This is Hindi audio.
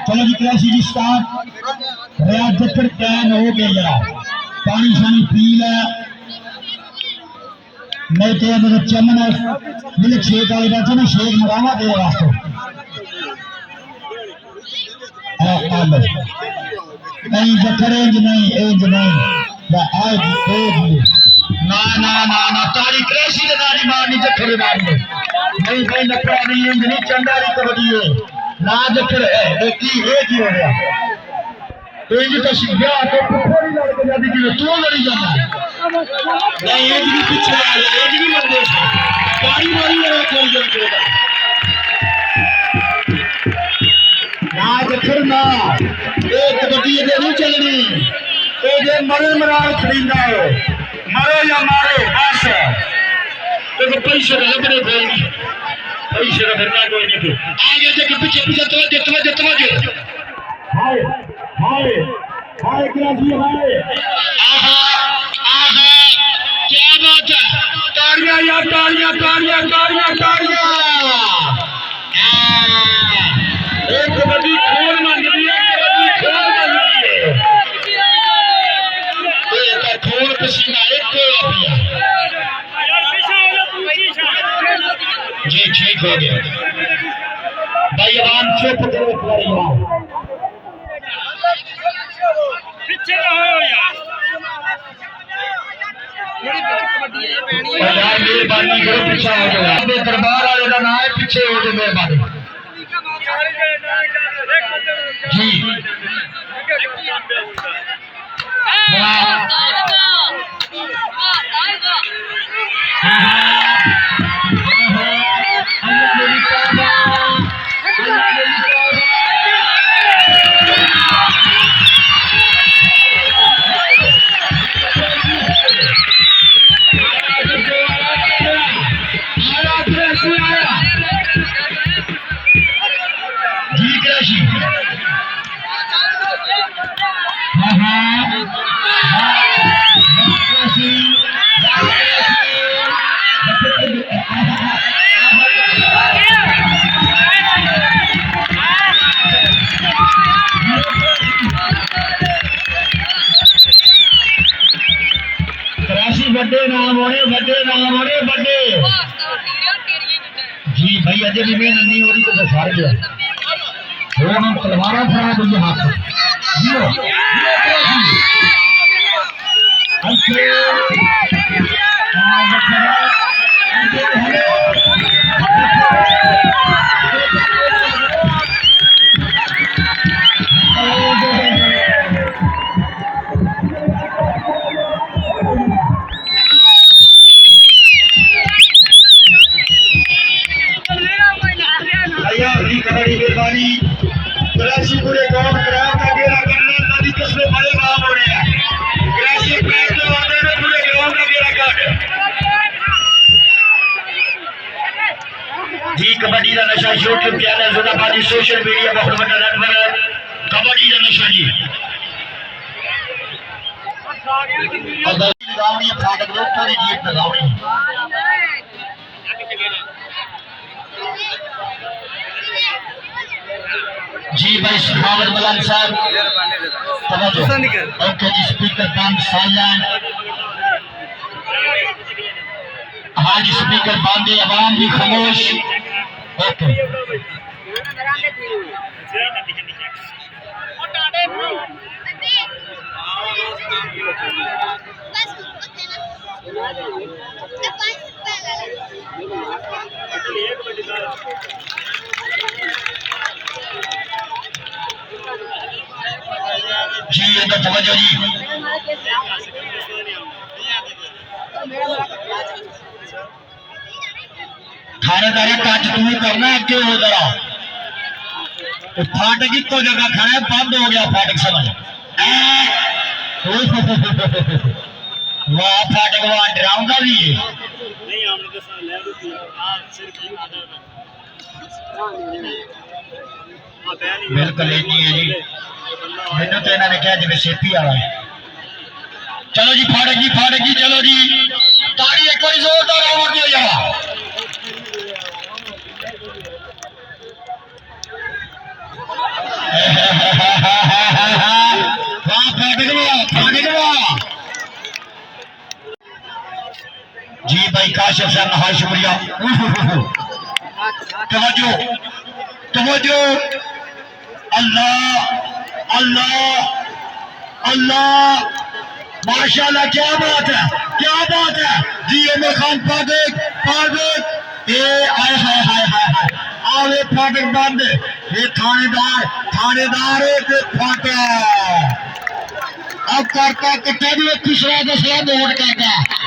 चलो जी क्रैशी जी स्टार्ट रियाज जक्कड़ कैन हो गया जरा पानी शानी पी लै नहीं तो मेरे चमन मिल्क शेक वाले बच्चे ने शेक मंगावा दे वास्ते नहीं जक्कड़ इंज नहीं ना ना ना ना तारी क्रैशी ने नारी मारनी जक्कड़ मारनी नहीं भाई लपड़ा नहीं इंज नहीं चंडा नहीं कबड्डी है ना जक्कड़ है की हो गया इंज तो शिव्या तो थोड़ी लड़के जाती कि तू लड़ी जाना नहीं इंज भी पीछे आ गया इंज भी बंदे गाड़ी मारी है कोई जन ना जक्कड़ ना एक कबड्डी दे नहीं चलनी ए जे मरे मराल खरीदा है मरो या मारो बस तो पैसे लबड़े फेंगी पैसे का फिरना कोई नहीं थे आगे देख पीछे पीछे तवज्जो हाय हाय हाय क्रैशी हाय आहा आहा क्या बात है तालियां यार तालियां तालियां तालियां तालियां एक कबड्डी खोल मांग रही है कबड्डी खोल मांग रही है ये खोल पसीना एक को पिया जी ठीक हो गया भाई आराम चुप करो खिलाड़ी पीछे ना हो यार मेहरबानी करो पीछे हो जाओ दरबार वाले का नाम है पीछे हो जाओ मेहरबानी जी बड़े नाम होने बड़े जी भाई अजय भी मेहनत नहीं हो रही तो सार गया हम तलवारा फड़ा दूंगे हाथ पूरे गांव ग्राम का घेरा करना नदी कसमे बड़े काम हो रहे हैं क्रैशी पैर जो आते हैं पूरे गांव का घेरा कर जी कबड्डी का नशा यूट्यूब चैनल जुनाबाजी सोशल मीडिया बहुत बड़ा नेटवर्क कबड्डी का नशा जी लगावनी फाटक लोग थोड़ी जीत लगावनी जी भाई सुखावत मलान साहब ओके जी स्पीकर बंद साइलेंट हाँ जी स्पीकर बंद है आवाम भी खामोश ओके जी इधर तवज्जो जी थानेदारी टच तू करना अगे हो जरा फाटक एक तो जगह खड़ा है बंद हो गया फाटक समझ वाह फाटक वहां डराऊंगा भी है बिल्कुल नहीं है जी मैंने तो इन्होंने कहा जिम्मे सेपी वाला है चलो जी फाटक जी चलो जी ताड़ी एक बार जोरदार आवाज दो यार निकलवा जी भाई काशिफ साहब बहुत शुक्रिया तवज्जो तवज्जो अल्लाह अल्लाह अल्लाह माशाल्लाह क्या बात है जी उमर खान फाटक ये आए हाय हाय हाय हाय आवे फाटक बंद ये थानेदार फाटक अब करता कितने भी तीसरा दसरा वोट करता